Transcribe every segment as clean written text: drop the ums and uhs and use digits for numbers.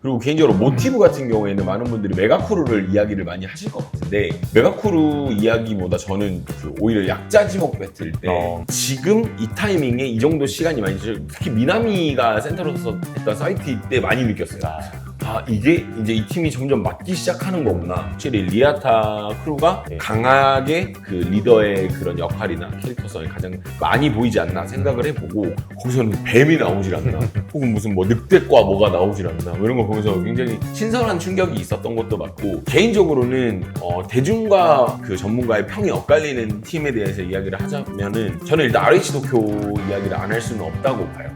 그리고 개인적으로 모티브 같은 경우에는 많은 분들이 메가쿠루를 이야기를 많이 하실 것 같은데 메가쿠루 이야기보다 저는 오히려 약자지목 배틀 때 지금 이 타이밍에 이 정도 시간이 많이 특히 미나미가 센터로서 했던 사이트 때 많이 느꼈어요. 이게 이제 이 팀이 점점 맞기 시작하는 거구나. 확실히 리아타 크루가 강하게 그 리더의 그런 역할이나 캐릭터성이 가장 많이 보이지 않나 생각을 해보고 거기서는 뱀이 나오질 않나 혹은 무슨 뭐 늑대과 뭐가 나오질 않나 뭐 이런 걸 보면서 굉장히 신선한 충격이 있었던 것도 맞고 개인적으로는 대중과 그 전문가의 평이 엇갈리는 팀에 대해서 이야기를 하자면은 저는 일단 RH 도쿄 이야기를 안 할 수는 없다고 봐요.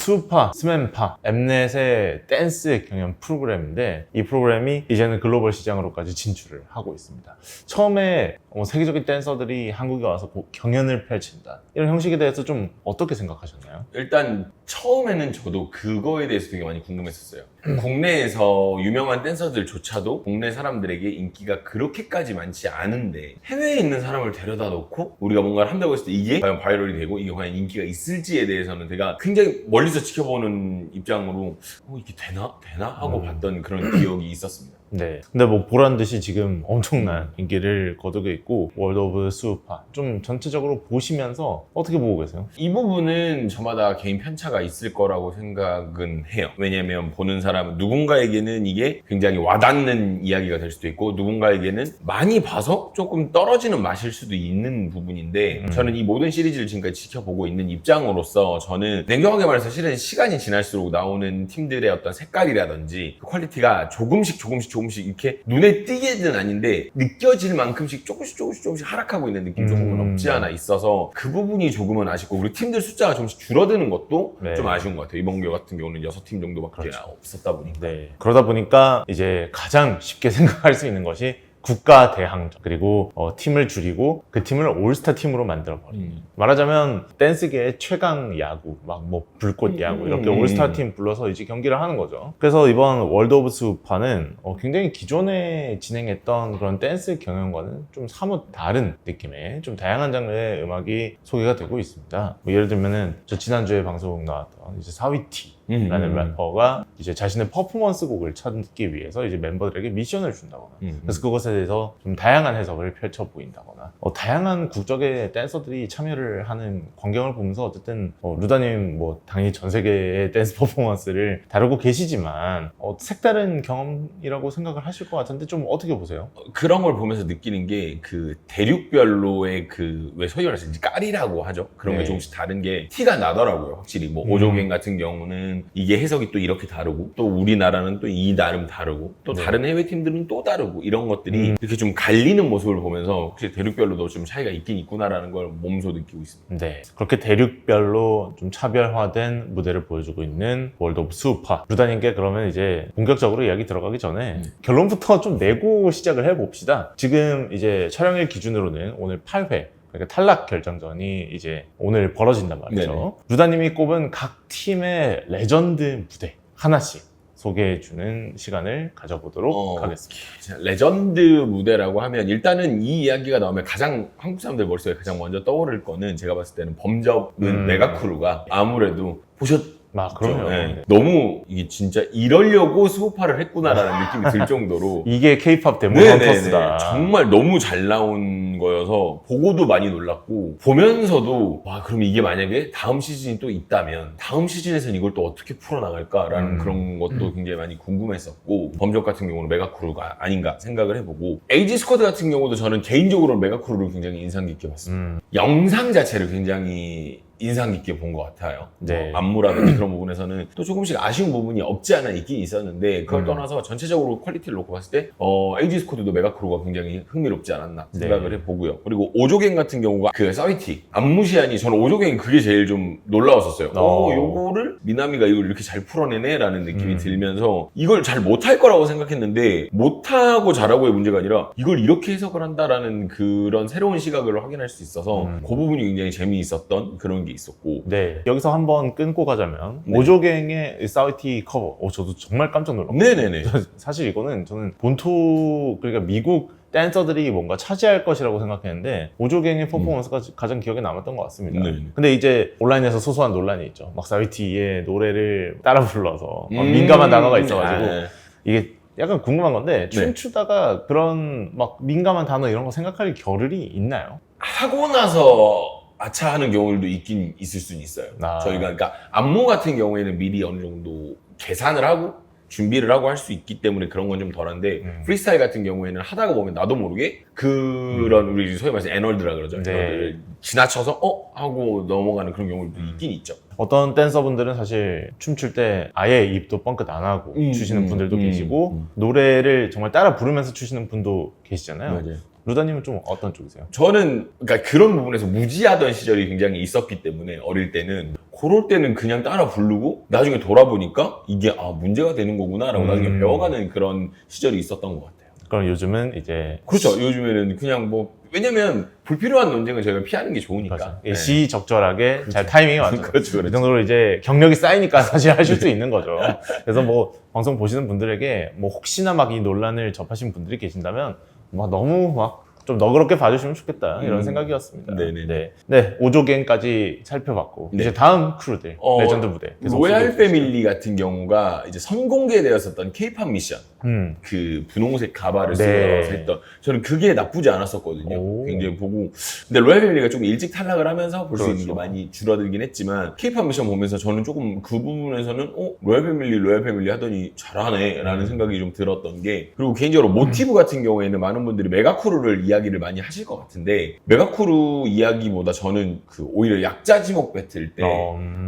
수우파, 스맨파, 엠넷의 댄스 경연 프로그램인데 이 프로그램이 이제는 글로벌 시장으로까지 진출을 하고 있습니다. 처음에 세계적인 댄서들이 한국에 와서 경연을 펼친다 이런 형식에 대해서 좀 어떻게 생각하셨나요? 일단 처음에는 저도 그거에 대해서 되게 많이 궁금했었어요. 국내에서 유명한 댄서들조차도 국내 사람들에게 인기가 그렇게까지 많지 않은데 해외에 있는 사람을 데려다 놓고 우리가 뭔가를 한다고 했을 때 이게 과연 바이럴이 되고 이게 과연 인기가 있을지에 대해서는 제가 굉장히 멀리서 지켜보는 입장으로 이게 되나? 하고 봤던 그런 기억이 있었습니다. 네. 근데 뭐 보란 듯이 지금 엄청난 인기를 거두고 있고 월드 오브 수우파 좀 전체적으로 보시면서 어떻게 보고 계세요? 이 부분은 저마다 개인 편차가 있을 거라고 생각은 해요. 왜냐면 보는 사람은 누군가에게는 이게 굉장히 와닿는 이야기가 될 수도 있고 누군가에게는 많이 봐서 조금 떨어지는 맛일 수도 있는 부분인데 저는 이 모든 시리즈를 지금까지 지켜보고 있는 입장으로서 저는 냉정하게 말해서 실은 시간이 지날수록 나오는 팀들의 어떤 색깔이라든지 그 퀄리티가 조금씩 이렇게 눈에 띄게는 아닌데 느껴질 만큼씩 조금씩 하락하고 있는 느낌이 조금은 없지 않아 있어서 그 부분이 조금은 아쉽고 우리 팀들 숫자가 조금씩 줄어드는 것도 좀 아쉬운 것 같아요. 이번 경 같은 경우는 6팀 정도밖에 없었다 보니까. 그러다 보니까 이제 가장 쉽게 생각할 수 있는 것이 국가 대항전 그리고 팀을 줄이고 그 팀을 올스타 팀으로 만들어버리는 말하자면 댄스계의 최강 야구 막 뭐 불꽃 야구 이렇게 올스타 팀 불러서 이제 경기를 하는 거죠. 그래서 이번 월드 오브 수우파는 굉장히 기존에 진행했던 그런 댄스 경연과는 좀 사뭇 다른 느낌의 좀 다양한 장르의 음악이 소개가 되고 있습니다. 뭐 예를 들면은 저 지난주에 방송 나왔던 이제 사위티 라는 래퍼가 이제 자신의 퍼포먼스 곡을 찾기 위해서 이제 멤버들에게 미션을 준다거나 그래서 그것에 대해서 좀 다양한 해석을 펼쳐 보인다거나 다양한 국적의 댄서들이 참여를 하는 광경을 보면서 어쨌든 루다님 뭐 당연히 전 세계의 댄스 퍼포먼스를 다루고 계시지만 색다른 경험이라고 생각을 하실 것 같은데 좀 어떻게 보세요? 그런 걸 보면서 느끼는 게 그 대륙별로의 그 왜 소위 말해서 이제 깔이라고 하죠. 그런 게 조금씩 다른 게 티가 나더라고요. 확실히 뭐 오조갱 같은 경우는 이게 해석이 또 이렇게 다르고 또 우리나라는 또 이 나름 다르고 또 다른 해외 팀들은 또 다르고 이런 것들이 이렇게 좀 갈리는 모습을 보면서 혹시 대륙별로도 좀 차이가 있긴 있구나라는 걸 몸소 느끼고 있습니다. 네, 그렇게 대륙별로 좀 차별화된 무대를 보여주고 있는 월드 오브 수우파 루다님께 그러면 이제 본격적으로 이야기 들어가기 전에 결론부터 좀 내고 시작을 해봅시다. 지금 이제 촬영일 기준으로는 오늘 8회 그러니까 탈락 결정전이 이제 오늘 벌어진단 말이죠. 네네. 루다님이 꼽은 각 팀의 레전드 무대 하나씩 소개해주는 시간을 가져보도록 하겠습니다. 레전드 무대라고 하면 일단은 이 이야기가 나오면 가장 한국 사람들 머릿속에 가장 먼저 떠오를 거는 제가 봤을 때는 범접은 메가크루가 아무래도 그럼요. 네. 너무 이게 진짜 이러려고 수우파를 했구나라는 느낌이 들 정도로 이게 K-POP 데몬 헌터스다. 정말 너무 잘 나온 거여서 보고도 많이 놀랐고 보면서도 와 그럼 이게 만약에 다음 시즌이 또 있다면 다음 시즌에서는 이걸 또 어떻게 풀어나갈까라는 그런 것도 굉장히 많이 궁금했었고 범접 같은 경우는 메가크루가 아닌가 생각을 해보고 에이지 스쿼드 같은 경우도 저는 개인적으로 메가크루를 굉장히 인상 깊게 봤습니다. 영상 자체를 굉장히 인상 깊게 본 것 같아요. 네. 안무라든지 그런 부분에서는 또 조금씩 아쉬운 부분이 없지 않아 있긴 있었는데 그걸 떠나서 전체적으로 퀄리티를 놓고 봤을 때 에이지 스쿼드도 메가크루가 굉장히 흥미롭지 않았나 생각을 해보고요. 그리고 오조갱 같은 경우가 그 사위티 안무시안이 저는 오조갱 그게 제일 좀 놀라웠었어요. 요거를 미나미가 이걸 이렇게 잘 풀어내네 라는 느낌이 들면서 이걸 잘 못할 거라고 생각했는데 못하고 잘하고의 문제가 아니라 이걸 이렇게 해석을 한다라는 그런 새로운 시각을 확인할 수 있어서 그 부분이 굉장히 재미있었던 그런 게 있었고 네, 여기서 한번 끊고 가자면 오조갱의 사위티 커버 저도 정말 깜짝 놀랐어요. 네네네. 사실 이거는 저는 본토 그러니까 미국 댄서들이 뭔가 차지할 것이라고 생각했는데 오조갱의 퍼포먼스가 가장 기억에 남았던 것 같습니다. 네. 근데 이제 온라인에서 소소한 논란이 있죠. 막 사위티의 노래를 따라 불러서 민감한 단어가 있어가지고 이게 약간 궁금한 건데 춤추다가 그런 막 민감한 단어 이런 거 생각할 겨를이 있나요? 하고 나서 아차하는 경우들도 있긴 있을 수는 있어요. 저희가 그러니까 안무 같은 경우에는 미리 어느 정도 계산을 하고 준비를 하고 할 수 있기 때문에 그런 건 좀 덜한데 프리스타일 같은 경우에는 하다가 보면 나도 모르게 그런 우리 소위 말해서 애널드라 그러죠. 애널드를 지나쳐서 하고 넘어가는 그런 경우도 있긴 있죠. 어떤 댄서분들은 사실 춤출 때 아예 입도 뻥끗 안 하고 추시는 분들도 계시고 노래를 정말 따라 부르면서 추시는 분도 계시잖아요. 맞아요. 루다님은 좀 어떤 쪽이세요? 저는 그러니까 그런 부분에서 무지하던 시절이 굉장히 있었기 때문에 어릴 때는 그럴 때는 그냥 따라 부르고 나중에 돌아보니까 이게 문제가 되는 거구나 라고 나중에 배워가는 그런 시절이 있었던 것 같아요. 그럼 요즘은 이제 그렇죠. 요즘에는 그냥 왜냐면 불필요한 논쟁은 저희가 피하는 게 좋으니까. 네. 시적절하게 잘 타이밍이 맞죠. 그렇죠. 이 정도로 이제 경력이 쌓이니까 사실 하실 수 있는 거죠. 그래서 뭐 방송 보시는 분들에게 뭐 혹시나 막 이 논란을 접하신 분들이 계신다면 막 너무 막 좀 너그럽게 봐주시면 좋겠다 이런 생각이었습니다. 네네. 네, 5조갱까지 살펴봤고 이제 다음 크루들 레전드 무대 로얄 패밀리 같은 경우가 이제 선공개되었었던 K-팝 미션 그 분홍색 가발을 쓰고 했던 저는 그게 나쁘지 않았었거든요. 굉장히 보고 근데 로얄 패밀리가 조금 일찍 탈락을 하면서 볼 수 있는 게 많이 줄어들긴 했지만 K-팝 미션 보면서 저는 조금 그 부분에서는 로얄 패밀리 하더니 잘하네 라는 생각이 좀 들었던 게 그리고 개인적으로 모티브 같은 경우에는 많은 분들이 메가크루를 이야기를 많이 하실 것 같은데 메가크루 이야기보다 저는 그 오히려 약자 지목 배틀 때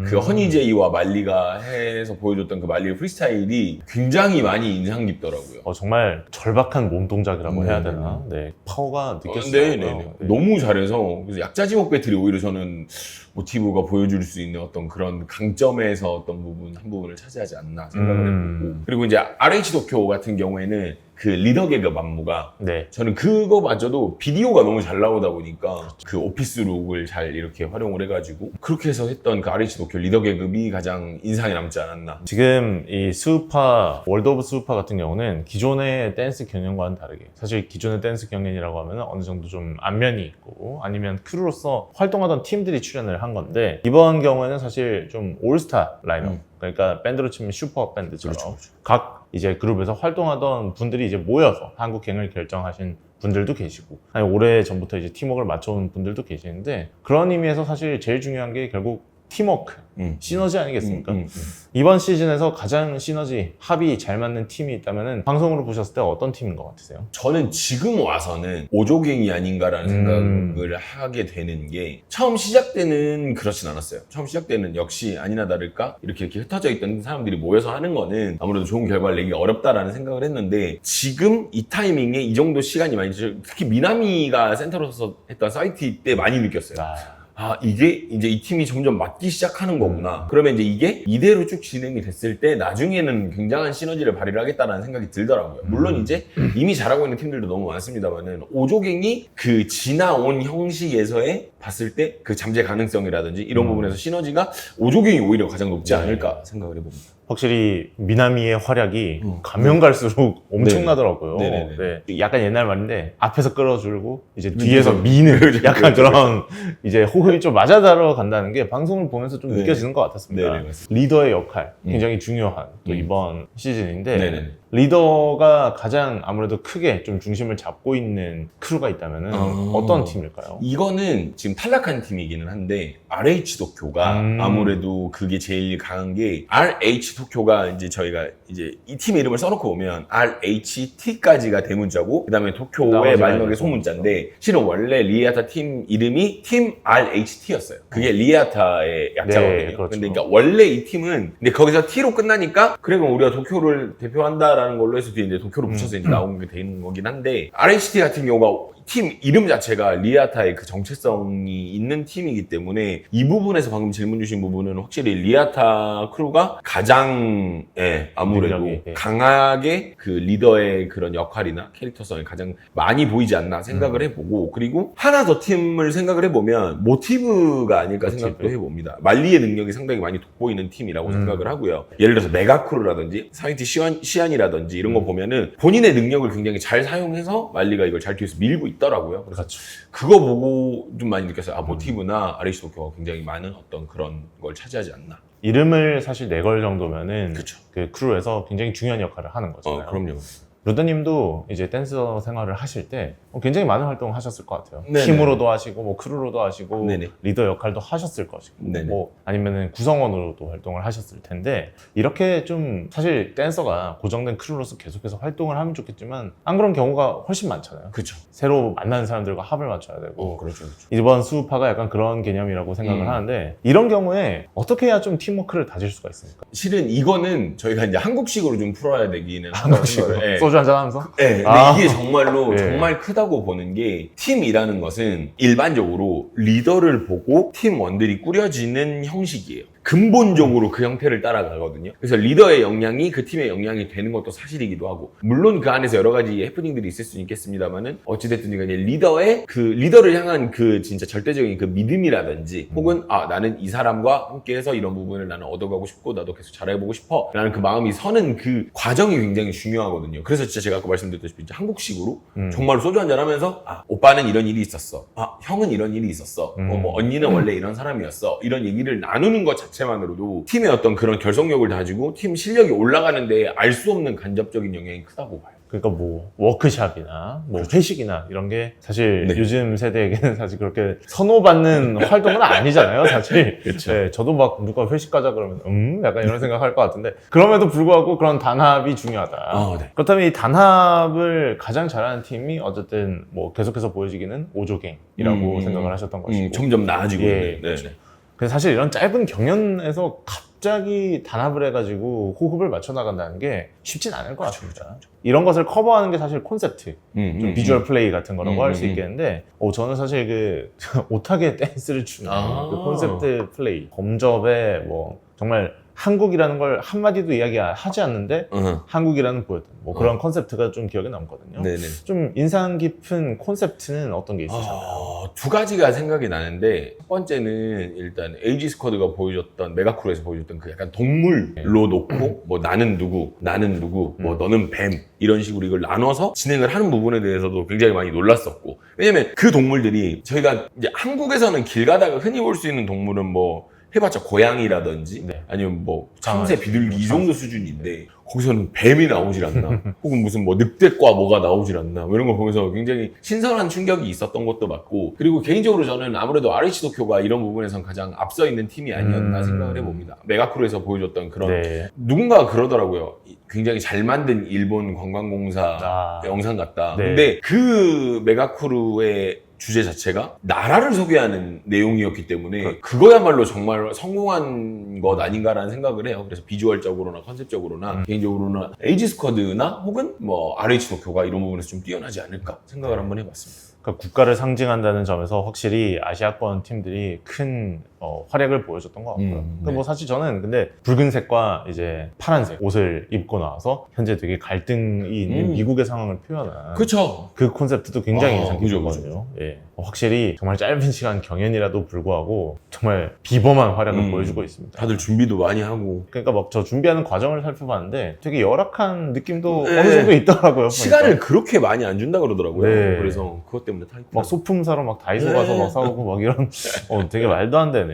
그 허니제이와 말리가 해서 보여줬던 그 말리의 프리스타일이 굉장히 많이 인상 깊더라고요. 정말 절박한 몸 동작이라고 해야 되나? 네, 파워가 느꼈어요. 너무 잘해서 그래서 약자 지목 배틀이 오히려 저는 모티브가 보여줄 수 있는 어떤 그런 강점에서 어떤 한 부분을 차지하지 않나 생각을 해보고 그리고 이제 RH 도쿄 같은 경우에는 그 리더 계급 안무가 저는 그거마저도 비디오가 너무 잘 나오다 보니까 그 오피스룩을 잘 이렇게 활용을 해가지고 그렇게 해서 했던 그 RH 도쿄 리더 계급이 가장 인상이 남지 않았나. 지금 이 수우파 월드 오브 수우파 같은 경우는 기존의 댄스 경연과는 다르게 사실 기존의 댄스 경연이라고 하면 어느 정도 좀 안면이 있고 아니면 크루로서 활동하던 팀들이 출연을 한 건데 이번 경우에는 사실 좀 올스타 라인업 그러니까 밴드로 치면 슈퍼 밴드처럼 각 이제 그룹에서 활동하던 분들이 이제 모여서 한국행을 결정하신 분들도 계시고 아니 오래 전부터 이제 팀워크를 맞춰온 분들도 계시는데 그런 의미에서 사실 제일 중요한 게 결국 팀워크, 시너지 아니겠습니까? 이번 시즌에서 가장 시너지, 합이 잘 맞는 팀이 있다면 방송으로 보셨을 때 어떤 팀인 것 같으세요? 저는 지금 와서는 오조갱이 아닌가라는 생각을 하게 되는 게 처음 시작 때는 그렇진 않았어요. 처음 시작 때는 역시 아니나 다를까 이렇게 흩어져 있던 사람들이 모여서 하는 거는 아무래도 좋은 결과를 내기 어렵다라는 생각을 했는데 지금 이 타이밍에 이 정도 시간이 많이 특히 미나미가 센터로서 했던 사이트 때 많이 느꼈어요. 이게 이제 이 팀이 점점 맞기 시작하는 거구나. 그러면 이제 이게 이대로 쭉 진행이 됐을 때 나중에는 굉장한 시너지를 발휘를 하겠다라는 생각이 들더라고요. 물론 이제 이미 잘하고 있는 팀들도 너무 많습니다만은 오조갱이 그 지나온 형식에서의 봤을 때 그 잠재 가능성이라든지 이런 부분에서 시너지가 오조갱이 오히려 가장 높지 않을까 생각을 해봅니다. 확실히 미나미의 활약이 가면 갈수록 엄청나더라고요. 네. 약간 옛날 말인데 앞에서 끌어주고 이제 뒤에서 미는 약간 그런 이제 호흡이 좀 맞아들어 간다는 게 방송을 보면서 좀 느껴지는 것 같았습니다. 리더의 역할 굉장히 중요한 또 이번 시즌인데 리더가 가장 아무래도 크게 좀 중심을 잡고 있는 크루가 있다면 어떤 팀일까요? 이거는 지금 탈락한 팀이기는 한데 RH 도쿄가 아무래도 그게 제일 강한 게 RH 도쿄가 이제 저희가 이제 이 팀 이름을 써놓고 보면 RHT까지가 대문자고 그 다음에 도쿄의 마지막에 소문자인데 실은 원래 리에아타 팀 이름이 팀 RHT였어요. 그게 리에아타의 약자거든요. 근데 그러니까 원래 이 팀은 근데 거기서 T로 끝나니까 그래 그럼 우리가 도쿄를 대표한다라는 걸로 해서 뒤에 이제 도쿄로 붙여서 이제 나온 게 돼 있는 거긴 한데 RHT 같은 경우가 팀 이름 자체가 리아타의 그 정체성이 있는 팀이기 때문에 이 부분에서 방금 질문 주신 부분은 확실히 리아타 크루가 가장 아무래도 능력이, 예. 강하게 그 리더의 그런 역할이나 캐릭터성이 가장 많이 보이지 않나 생각을 해보고, 그리고 하나 더 팀을 생각을 해보면 모티브가 아닐까 생각도 해봅니다. 말리의 능력이 상당히 많이 돋보이는 팀이라고 생각을 하고요. 예를 들어서 메가크루라든지 사이언티 시안이라든지 이런 거 보면은 본인의 능력을 굉장히 잘 사용해서 말리가 이걸 잘 뒤에서 밀고 있더라고요. 그래서 그렇죠. 그거 보고 좀 많이 느꼈어요. 아, 모티브나 아레이시 도쿄가 굉장히 많은 어떤 그런 걸 차지하지 않나. 이름을 사실 내걸 정도면은 그쵸. 그 크루에서 굉장히 중요한 역할을 하는 거잖아요. 그럼요. 루더님도 이제 댄서 생활을 하실 때 굉장히 많은 활동을 하셨을 것 같아요. 네네. 팀으로도 하시고, 뭐 크루로도 하시고, 네네. 리더 역할도 하셨을 것이고, 네네. 뭐 아니면은 구성원으로도 활동을 하셨을 텐데, 이렇게 좀 사실 댄서가 고정된 크루로서 계속해서 활동을 하면 좋겠지만 안 그런 경우가 훨씬 많잖아요. 그렇죠. 새로 만나는 사람들과 합을 맞춰야 되고, 그렇죠. 이번 수우파가 약간 그런 개념이라고 생각을 하는데, 이런 경우에 어떻게 해야 좀 팀워크를 다질 수가 있습니까? 실은 이거는 저희가 이제 한국식으로 좀 풀어야 되기는 한국식으로 예. 소주 한잔 하면서? 네, 근데 아. 이게 정말로 예. 정말 크다고 보는 게, 팀이라는 것은 일반적으로 리더를 보고 팀원들이 꾸려지는 형식이에요. 근본적으로 그 형태를 따라가거든요. 그래서 리더의 역량이 그 팀의 역량이 되는 것도 사실이기도 하고, 물론 그 안에서 여러 가지 해프닝들이 있을 수 있겠습니다만은 어찌됐든 간에 리더의 그 리더를 향한 그 진짜 절대적인 그 믿음이라든지, 혹은 아, 나는 이 사람과 함께해서 이런 부분을 나는 얻어가고 싶고 나도 계속 잘해보고 싶어 라는 그 마음이 서는 그 과정이 굉장히 중요하거든요. 그래서 진짜 제가 아까 말씀드렸다시피 진짜 한국식으로 정말로 소주 한잔 하면서, 아, 오빠는 이런 일이 있었어, 아, 형은 이런 일이 있었어, 뭐 언니는 원래 이런 사람이었어, 이런 얘기를 나누는 것 자체만으로도 팀의 어떤 그런 결속력을 다지고 팀 실력이 올라가는데 알 수 없는 간접적인 영향이 크다고 봐요. 그러니까 뭐 워크샵이나 뭐 회식이나 이런 게 사실 네. 요즘 세대에게는 사실 그렇게 선호받는 활동은 아니잖아요, 사실. 그렇죠. 네, 저도 막 누가 회식 가자 그러면 약간 이런 생각할 것 같은데, 그럼에도 불구하고 그런 단합이 중요하다. 네. 그렇다면 이 단합을 가장 잘하는 팀이 어쨌든 뭐 계속해서 보여지기는 오조갱이라고 생각을 하셨던 것이고, 점점 나아지고 예, 있는. 그렇죠. 네. 그래서 사실 이런 짧은 경연에서 갑자기 단합을 해가지고 호흡을 맞춰 나간다는 게 쉽진 않을 것 같습니다. 이런 것을 커버하는 게 사실 콘셉트, 좀 비주얼 플레이 같은 거라고 할 수 있겠는데, 저는 사실 그 오타게 댄스를 추는 그 콘셉트 플레이, 범접에 뭐 정말 한국이라는 걸 한마디도 이야기하지 않는데 한국이라는 보였던 뭐 그런 컨셉트가 좀 기억에 남거든요. 네네. 좀 인상 깊은 콘셉트는 어떤 게 있으셨나요? 두 가지가 생각이 나는데, 첫 번째는 일단 에이지 스쿼드가 보여줬던, 메가크루에서 보여줬던 그 약간 동물로 놓고 뭐 나는 누구, 뭐 너는 뱀, 이런 식으로 이걸 나눠서 진행을 하는 부분에 대해서도 굉장히 많이 놀랐었고, 왜냐면 그 동물들이 저희가 이제 한국에서는 길 가다가 흔히 볼 수 있는 동물은 뭐 해봤자 고양이라든지 네. 아니면 뭐 참새, 비둘기 이 정도 수준인데, 거기서는 뱀이 나오질 않나, 혹은 무슨 뭐 늑대과 뭐가 나오질 않나, 뭐 이런 걸 보면서 굉장히 신선한 충격이 있었던 것도 맞고, 그리고 개인적으로 저는 아무래도 RH 도쿄가 이런 부분에선 가장 앞서 있는 팀이 아니었나 생각을 해봅니다. 메가크루에서 보여줬던 그런, 네. 누군가가 그러더라고요. 굉장히 잘 만든 일본 관광공사 영상 같다. 네. 근데 그 메가크루의 주제 자체가 나라를 소개하는 내용이었기 때문에 그거야말로 정말 성공한 것 아닌가라는 생각을 해요. 그래서 비주얼적으로나 컨셉적으로나 개인적으로나 에이지 스쿼드나 혹은 뭐 RH 도쿄가 이런 부분에서 좀 뛰어나지 않을까 생각을 한번 해봤습니다. 그러니까 국가를 상징한다는 점에서 확실히 아시아권 팀들이 큰 활약을 보여줬던 것 같고요. 네. 뭐 사실 저는 근데 붉은색과 이제 파란색 옷을 입고 나와서 현재 되게 갈등이 있는 미국의 상황을 표현한 그렇죠. 그 콘셉트도 굉장히 인상 그죠, 깊었거든요. 예. 확실히 정말 짧은 시간 경연이라도 불구하고 정말 비범한 활약을 보여주고 있습니다. 다들 준비도 많이 하고. 그러니까 막 저 준비하는 과정을 살펴봤는데 되게 열악한 느낌도 네. 어느 정도 있더라고요. 시간을 보니까. 그렇게 많이 안 준다 그러더라고요. 네. 그래서 그것 때문에 타이틀. 막 소품 사러 막 다이소 네. 가서 막 사오고 막 이런 되게 말도 안 되는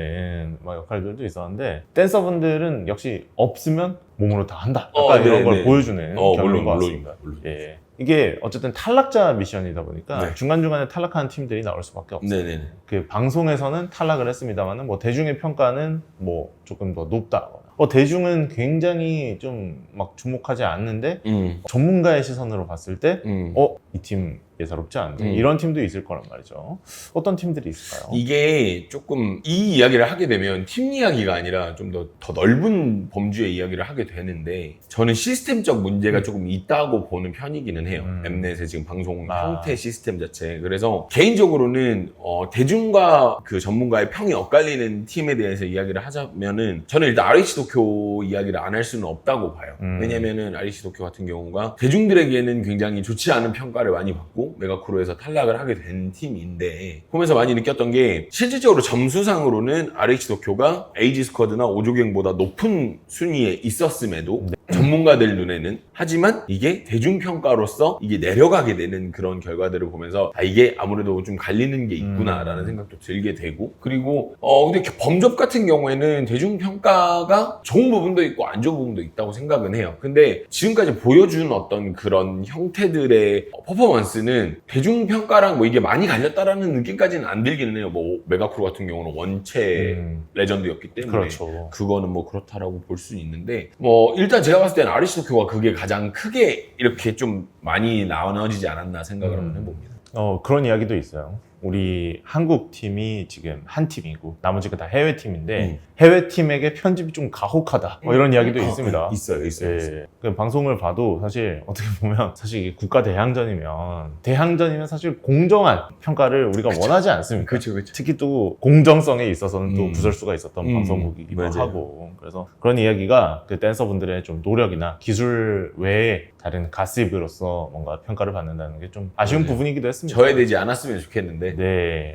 막 역할들도 있었는데, 댄서분들은 역시 없으면 몸으로 다 한다. 약간 이런 걸 보여주는 경기인 것 같습니다. 물론. 예. 이게 어쨌든 탈락자 미션이다 보니까 네. 중간중간에 탈락하는 팀들이 나올 수밖에 없어요. 네네네. 그 방송에서는 탈락을 했습니다만은 뭐 대중의 평가는 뭐 조금 더 높다. 대중은 굉장히 좀 막 주목하지 않는데 전문가의 시선으로 봤을 때 이 팀 예사롭지 않은데 이런 팀도 있을 거란 말이죠. 어떤 팀들이 있을까요? 이게 조금 이 이야기를 하게 되면 팀 이야기가 아니라 좀 더 넓은 범주의 이야기를 하게 되는데 저는 시스템적 문제가 조금 있다고 보는 편이기는 해요. 엠넷의 지금 방송 형태 시스템 자체. 그래서 개인적으로는 대중과 그 전문가의 평이 엇갈리는 팀에 대해서 이야기를 하자면은 저는 일단 RH 도쿄 이야기를 안 할 수는 없다고 봐요. 왜냐면은 RH 도쿄 같은 경우가 대중들에게는 굉장히 좋지 않은 평가를 많이 받고 메가쿠로에서 탈락을 하게 된 팀인데 보면서 많이 느꼈던 게 실질적으로 점수상으로는 RH 도쿄가 에이지 스쿼드나 오조갱보다 높은 순위에 있었음에도 전문가들 눈에는 하지만 이게 대중평가로서 이게 내려가게 되는 그런 결과들을 보면서 이게 아무래도 좀 갈리는 게 있구나라는 생각도 들게 되고 그리고 근데 범접 같은 경우에는 대중평가가 좋은 부분도 있고 안 좋은 부분도 있다고 생각은 해요. 근데 지금까지 보여준 어떤 그런 형태들의 퍼포먼스는 대중평가랑 뭐 이게 많이 갈렸다라는 느낌까지는 안 들기는 해요. 뭐 메가쿠로 같은 경우는 원체 레전드였기 때문에 그렇죠. 그거는 뭐 그렇다라고 볼 수 있는데 뭐 일단 제가 봤을 때는 RH 도쿄가 그게 가장 크게 이렇게 좀 많이 나눠지지 않았나 생각을 한번 해봅니다. 그런 이야기도 있어요. 우리 한국 팀이 지금 한 팀이고 나머지가 다 해외 팀인데 해외 팀에게 편집이 좀 가혹하다 뭐 이런 이야기도 있습니다. 있어요. 예. 그 방송을 봐도 사실 어떻게 보면 사실 이게 국가 대항전이면 사실 공정한 평가를 우리가 원하지 않습니까? 그렇죠. 특히 또 공정성에 있어서는 또 구설수가 있었던 방송국이기도 맞아요. 하고 그래서 그런 이야기가 그 댄서분들의 좀 노력이나 기술 외에 다른 가스입으로서 뭔가 평가를 받는다는 게 좀 아쉬운 부분이기도 했습니다. 저해되지 않았으면 좋겠는데 네.